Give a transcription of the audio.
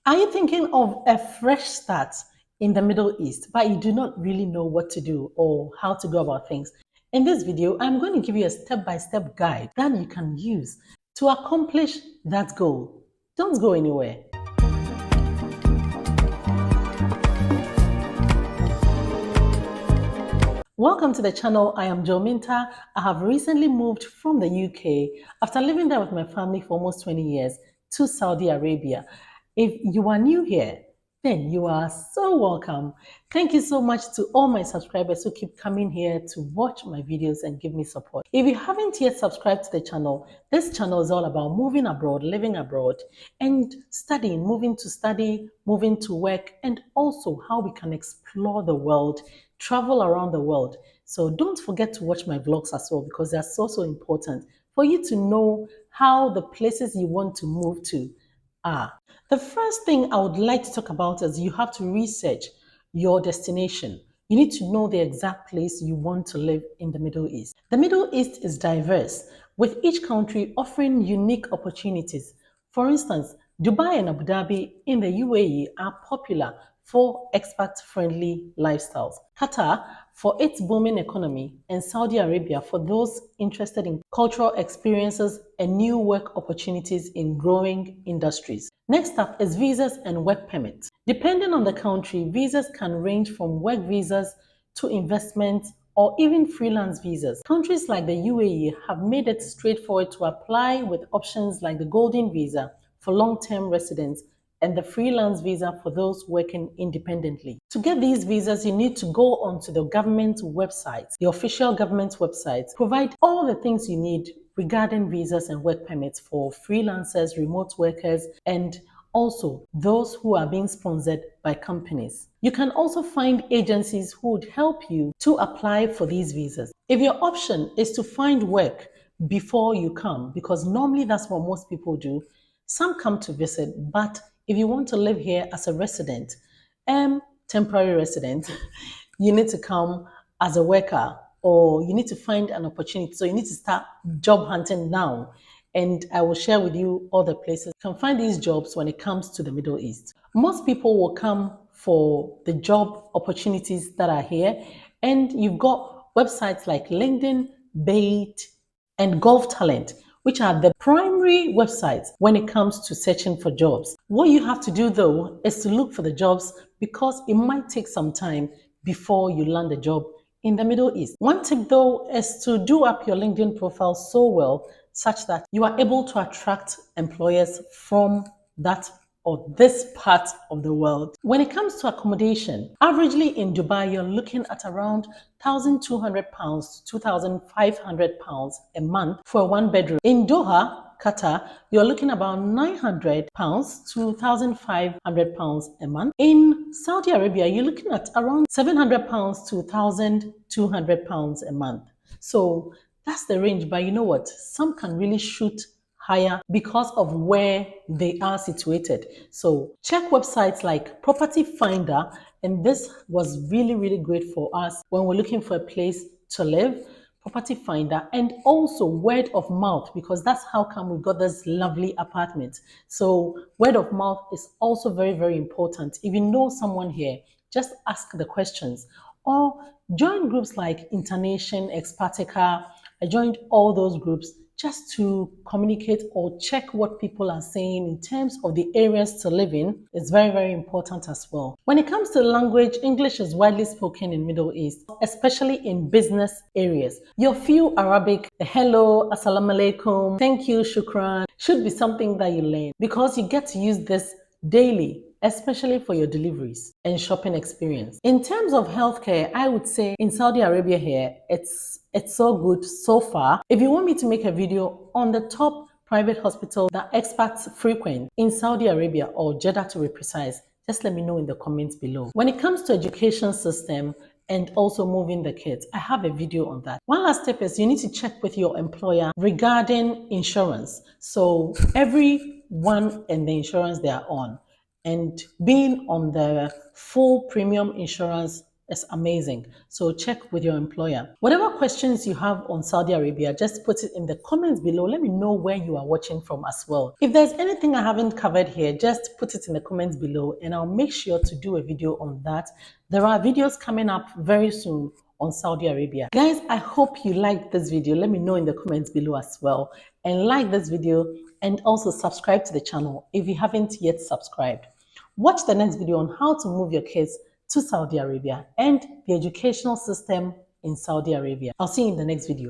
Are you thinking of a fresh start in the Middle East, but you do not really know what to do or how to go about things? In this video, I'm going to give you a step-by-step guide that you can use to accomplish that goal. Don't go anywhere. Welcome to the channel. I am 𝗏𝗲𝗀𝗀. I have recently moved from the UK after living there with my family for almost 20 years to Saudi Arabia. If you are new here, then you are so welcome. Thank you so much to all my subscribers who keep coming here to watch my videos and give me support. If you haven't yet subscribed to the channel, this channel is all about moving abroad, living abroad, and studying, moving to study, moving to work, and also how we can explore the world, travel around the world. So don't forget to watch my vlogs as well, because they're so important for you to know how the places you want to move to are. The first thing I would like to talk about is you have to research your destination. You need to know the exact place you want to live in the Middle East. The Middle East is diverse, with each country offering unique opportunities. For instance, Dubai and Abu Dhabi in the UAE are popular for expat-friendly lifestyles. Qatar for its booming economy, and Saudi Arabia for those interested in cultural experiences and new work opportunities in growing industries. Next up is visas and work permits. Depending on the country, visas can range from work visas to investment or even freelance visas. Countries like the UAE have made it straightforward to apply with options like the Golden Visa for long-term residents and the freelance visa for those working independently. To get these visas, you need to go onto the government website, the official government website, provide all the things you need regarding visas and work permits for freelancers, remote workers, and also those who are being sponsored by companies. You can also find agencies who would help you to apply for these visas. If your option is to find work before you come, because normally that's what most people do, some come to visit, but if you want to live here as a resident, temporary resident, you need to come as a worker, or you need to find an opportunity. So you need to start job hunting now. And I will share with you all the places you can find these jobs when it comes to the Middle East. Most people will come for the job opportunities that are here. And you've got websites like LinkedIn, Bait, and Golf Talent, which are the primary websites when it comes to searching for jobs. What you have to do though is to look for the jobs, because it might take some time before you land a job in the Middle East. One tip though is to do up your LinkedIn profile so well such that you are able to attract employers from that or this part of the world. When it comes to accommodation, averagely in Dubai, you're looking at around £1,200 to £2,500 a month for a one-bedroom. In Doha, Qatar, you're looking about £900 to £1,500 a month. In Saudi Arabia, you're looking at around £700 to £1,200 a month. So that's the range, but you know what? Some can really shoot higher because of where they are situated. So check websites like Property Finder, and this was really great for us when we're looking for a place to live. Property Finder, and also word of mouth, because that's how come we got this lovely apartment. So word of mouth is also very important. If you know someone here, just ask the questions, or join groups like Internation, Expatica. I joined all those groups just to communicate or check what people are saying in terms of the areas to live in. Is very important as well. When it comes to language, English is widely spoken in Middle East, especially in business areas. Your few Arabic, hello, assalamu alaikum, thank you, shukran, should be something that you learn, because you get to use this daily, especially for your deliveries and shopping experience. In terms of healthcare, I would say in Saudi Arabia here, it's so good so far. If you want me to make a video on the top private hospital that expats frequent in Saudi Arabia, or Jeddah to be precise, just let me know in the comments below. When it comes to education system and also moving the kids, I have a video on that. One last step is you need to check with your employer regarding insurance. So everyone and the insurance they are on, and being on the full premium insurance It's amazing. So check with your employer. Whatever questions you have on Saudi Arabia, just put it in the comments below. Let me know where you are watching from as well. If there's anything I haven't covered here, just put it in the comments below and I'll make sure to do a video on that. There are videos coming up very soon on Saudi Arabia. Guys, I hope you liked this video. Let me know in the comments below as well. And like this video and also subscribe to the channel if you haven't yet subscribed. Watch the next video on how to move your kids to Saudi Arabia and the educational system in Saudi Arabia. I'll see you in the next video.